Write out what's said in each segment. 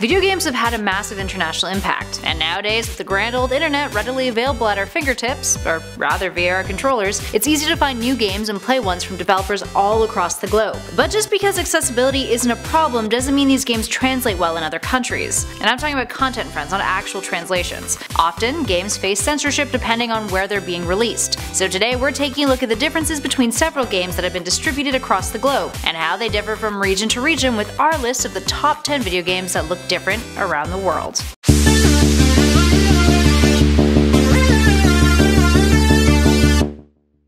Video games have had a massive international impact, and nowadays with the grand old internet readily available at our fingertips, or rather via our controllers, it's easy to find new games and play ones from developers all across the globe. But just because accessibility isn't a problem doesn't mean these games translate well in other countries. And I'm talking about content, friends, not actual translations. Often, games face censorship depending on where they're being released. So today we're taking a look at the differences between several games that have been distributed across the globe, and how they differ from region to region with our list of the top 10 video games that look different around the world.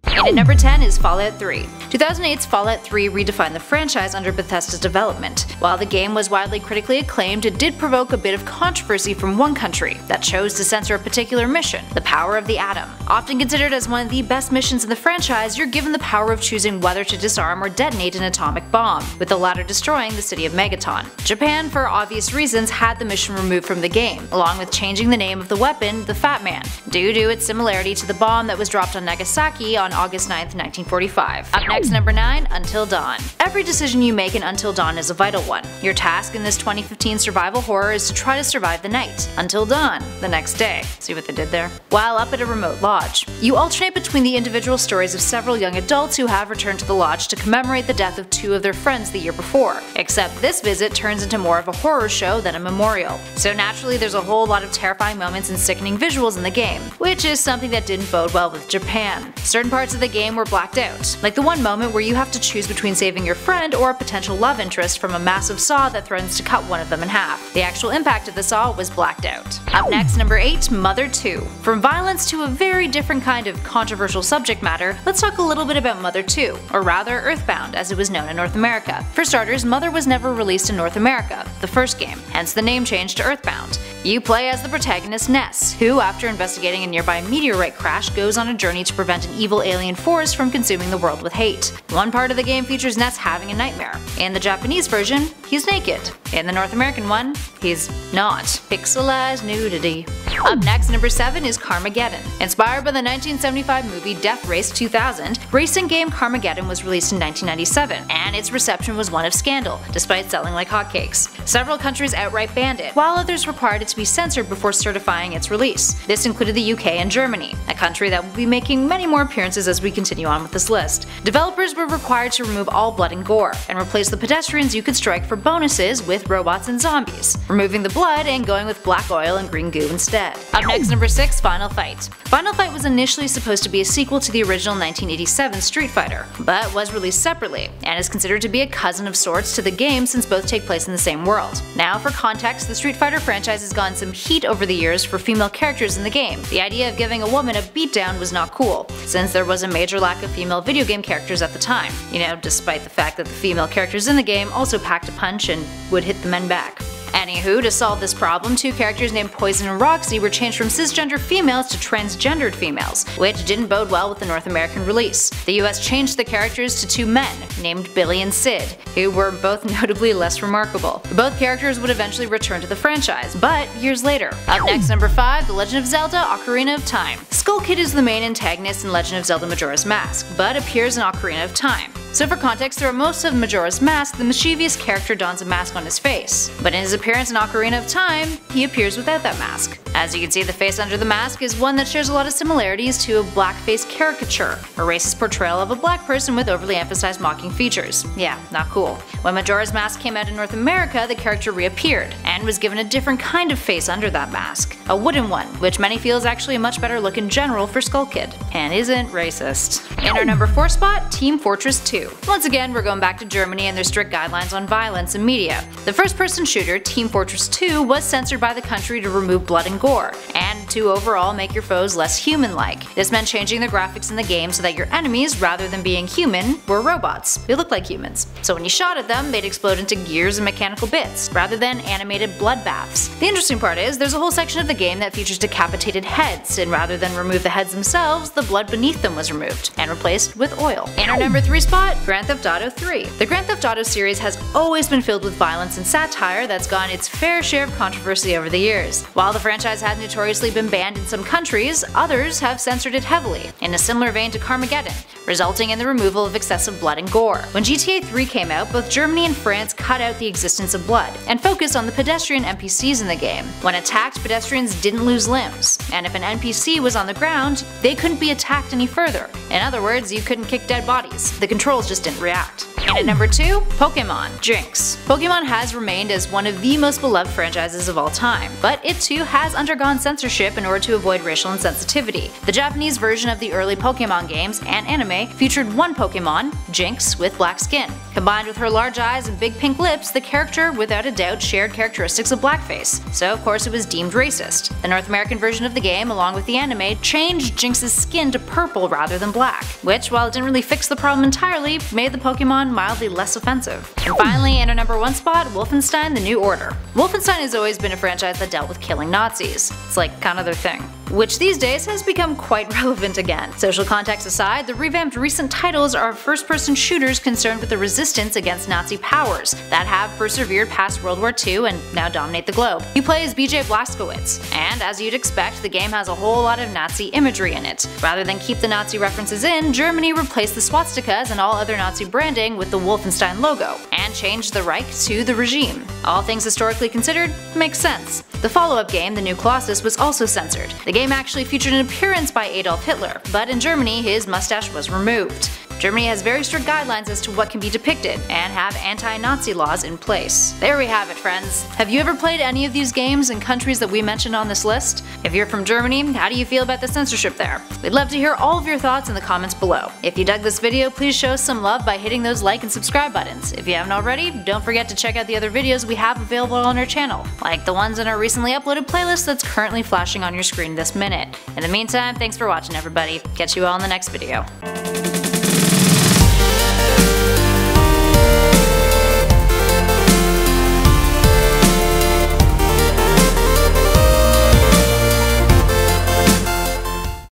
And at number 10 is Fallout 3. 2008's Fallout 3 redefined the franchise under Bethesda's development. While the game was widely critically acclaimed, it did provoke a bit of controversy from one country that chose to censor a particular mission, the Power of the Atom. Often considered as one of the best missions in the franchise, you're given the power of choosing whether to disarm or detonate an atomic bomb, with the latter destroying the city of Megaton. Japan, for obvious reasons, had the mission removed from the game, along with changing the name of the weapon, the Fat Man, due to its similarity to the bomb that was dropped on Nagasaki on August 9, 1945. Up next, number 9, Until Dawn. Every decision you make in Until Dawn is a vital one. Your task in this 2015 survival horror is to try to survive the night, until dawn, the next day. See what they did there? While up at a remote lodge. You alternate between the individual stories of several young adults who have returned to the lodge to commemorate the death of two of their friends the year before, except this visit turns into more of a horror show than a memorial. So naturally there's a whole lot of terrifying moments and sickening visuals in the game, which is something that didn't bode well with Japan. Certain parts of the game were blacked out, like the one moment where you have to choose between saving your friend or a potential love interest from a massive saw that threatens to cut one of them in half. The actual impact of the saw was blacked out. Up next, number 8, Mother 2. From violence to a very different kind of controversial subject matter, let's talk a little bit about Mother 2, or rather Earthbound as it was known in North America. For starters, Mother was never released in North America, the first game, hence the name change to Earthbound. You play as the protagonist Ness, who after investigating a nearby meteorite crash goes on a journey to prevent an evil alien force from consuming the world with hate. One part of the game features Ness having a nightmare. In the Japanese version, he's naked. In the North American one, he's not. Pixelized nudity. Up next, number 7 is Carmageddon. Inspired by the 1975 movie Death Race 2000, racing game Carmageddon was released in 1997, and its reception was one of scandal, despite selling like hotcakes. Several countries outright banned it, while others required it to be censored before certifying its release. This included the UK and Germany, a country that will be making many more appearances as we continue on with this list. Developers were required to remove all blood and gore, and replace the pedestrians you could strike for bonuses with robots and zombies, removing the blood and going with black oil and green goo instead. Up next, number 6, Final Fight. Final Fight was initially supposed to be a sequel to the original 1987 Street Fighter, but was released separately, and is considered to be a cousin of sorts to the game since both take place in the same world. Now for context, the Street Fighter franchise has gotten some heat over the years for female characters in the game. The idea of giving a woman a beatdown was not cool, since there was a major lack of female video game characters at the time, despite the fact that the female characters in the game also packed a punch and would hit the men back. Anywho, to solve this problem, two characters named Poison and Roxy were changed from cisgender females to transgendered females, which didn't bode well with the North American release. The US changed the characters to two men, named Billy and Sid, who were both notably less remarkable. Both characters would eventually return to the franchise, but years later. Up next, number 5, The Legend of Zelda Ocarina of Time. Skull Kid is the main antagonist in Legend of Zelda Majora's Mask, but appears in Ocarina of Time. So for context, throughout most of Majora's Mask, the mischievous character dons a mask on his face, but in his appearance in Ocarina of Time, he appears without that mask. As you can see, the face under the mask is one that shares a lot of similarities to a blackface caricature, a racist portrayal of a black person with overly emphasized mocking features. Yeah, not cool. When Majora's Mask came out in North America, the character reappeared, and was given a different kind of face under that mask, a wooden one, which many feel is actually a much better look in general for Skull Kid, and isn't racist. In our number 4 spot, Team Fortress 2. Once again, we're going back to Germany and their strict guidelines on violence and media. The first-person shooter, Team Fortress 2, was censored by the country to remove blood and gore, and to overall make your foes less human-like. This meant changing the graphics in the game so that your enemies, rather than being human, were robots. They looked like humans. So when you shot at them, they'd explode into gears and mechanical bits, rather than animated bloodbaths. The interesting part is, there's a whole section of the game that features decapitated heads, and rather than remove the heads themselves, the blood beneath them was removed, and replaced with oil. In our number 3 spot, what? Grand Theft Auto 3. The Grand Theft Auto series has always been filled with violence and satire that's gotten its fair share of controversy over the years. While the franchise has notoriously been banned in some countries, others have censored it heavily, in a similar vein to Carmageddon, resulting in the removal of excessive blood and gore. When GTA 3 came out, both Germany and France cut out the existence of blood, and focused on the pedestrian NPCs in the game. When attacked, pedestrians didn't lose limbs, and if an NPC was on the ground, they couldn't be attacked any further. In other words, you couldn't kick dead bodies, the controls just didn't react. And at number 2, Pokemon Jinx. Pokemon has remained as one of the most beloved franchises of all time, but it too has undergone censorship in order to avoid racial insensitivity. The Japanese version of the early Pokemon games and anime featured one Pokemon, Jinx, with black skin. Combined with her large eyes and big pink lips, the character without a doubt shared characteristics of blackface, so of course it was deemed racist. The North American version of the game, along with the anime, changed Jinx's skin to purple rather than black, which, while it didn't really fix the problem entirely, made the Pokemon mildly less offensive. And finally, in our number 1 spot, Wolfenstein The New Order. Wolfenstein has always been a franchise that dealt with killing Nazis. It's like kind of their thing, which these days has become quite relevant again. Social context aside, the revamped recent titles are first-person shooters concerned with the resistance against Nazi powers that have persevered past World War II and now dominate the globe. You play as BJ Blazkowicz, and as you'd expect, the game has a whole lot of Nazi imagery in it. Rather than keep the Nazi references in, Germany replaced the swastikas and all other Nazi branding with the Wolfenstein logo, and changed the Reich to the regime. All things historically considered, makes sense. The follow-up game, The New Colossus, was also censored. The game actually featured an appearance by Adolf Hitler, but in Germany his mustache was removed. Germany has very strict guidelines as to what can be depicted, and have anti-Nazi laws in place. There we have it, friends. Have you ever played any of these games in countries that we mentioned on this list? If you're from Germany, how do you feel about the censorship there? We'd love to hear all of your thoughts in the comments below. If you dug this video, please show us some love by hitting those like and subscribe buttons. If you haven't already, don't forget to check out the other videos we have available on our channel, like the ones in our recently uploaded playlist that's currently flashing on your screen this minute. In the meantime, thanks for watching everybody. Catch you all in the next video.